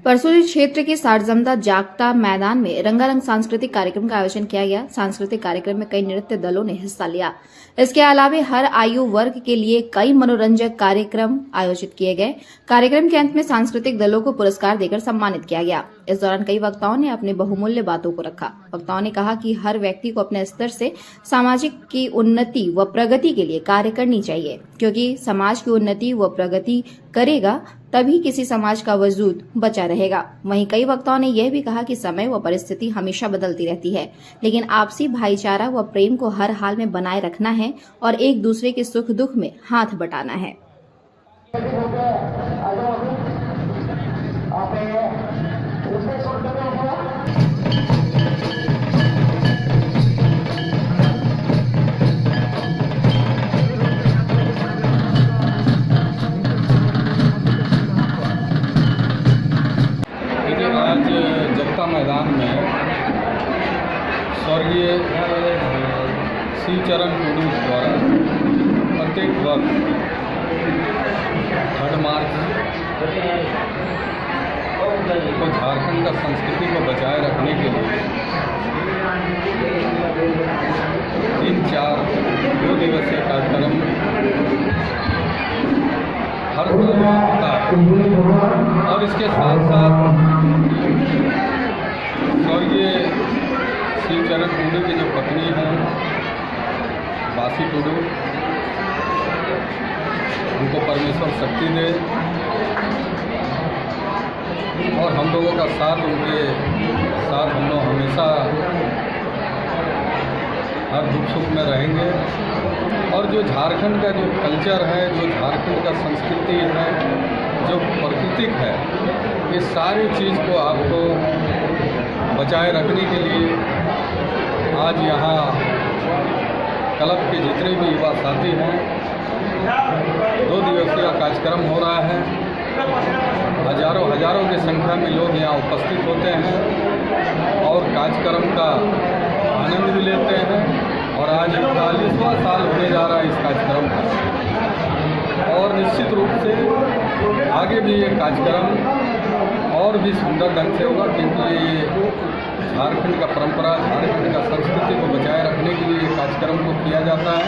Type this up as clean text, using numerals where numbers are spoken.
परसौली क्षेत्र के सारजमदा जागता मैदान में रंगारंग सांस्कृतिक कार्यक्रम का आयोजन किया गया। सांस्कृतिक कार्यक्रम में कई नृत्य दलों ने हिस्सा लिया। इसके अलावा हर आयु वर्ग के लिए कई मनोरंजक कार्यक्रम आयोजित किए गए। कार्यक्रम के अंत में सांस्कृतिक दलों को पुरस्कार देकर सम्मानित किया गया। इस दौरान कई वक्ताओं ने अपने बहुमूल्य बातों को रखा। वक्ताओं ने कहा कि हर व्यक्ति को अपने स्तर से सामाजिक की उन्नति व प्रगति के लिए कार्य करनी चाहिए, क्योंकि समाज की उन्नति व प्रगति करेगा तभी किसी समाज का वजूद बचा रहेगा। वहीं कई वक्ताओं ने यह भी कहा कि समय व परिस्थिति हमेशा बदलती रहती है, लेकिन आपसी भाईचारा व प्रेम को हर हाल में बनाए रखना है और एक दूसरे के सुख दुख में हाथ बटाना है। आज जगता मैदान में स्वर्गीय शिवचरण टुडू द्वारा प्रत्येक वर्ष 3 मार्च को झारखंड का संस्कृति को बचाए रखने के लिए 2 दिवसीय कार्यक्रम हर साल होता है। और इसके साथ साथ स्वर्गीय शिवचरण टुडू की जो पत्नी हैं बासी टुडू, उनको परमेश्वर शक्ति दे और हम लोगों का साथ, उनके साथ हम लोग हमेशा हर दुख सुख में रहेंगे। और जो झारखंड का जो कल्चर है, जो झारखंड का संस्कृति है, जो प्राकृतिक है, ये सारी चीज़ को आपको बचाए रखने के लिए आज यहाँ क्लब के जितने भी युवा साथी हैं 2 दिवसीय कार्यक्रम हो रहा है। हजारों की संख्या में लोग यहाँ उपस्थित होते हैं और कार्यक्रम का आनंद भी लेते हैं। और आज 41वां साल होने जा रहा है इस कार्यक्रम का, और निश्चित रूप से आगे भी ये कार्यक्रम और भी सुंदर ढंग से होगा, क्योंकि ये झारखंड का परंपरा, झारखंड का संस्कृति को बचाए रखने के लिए कार्यक्रम को किया जाता है।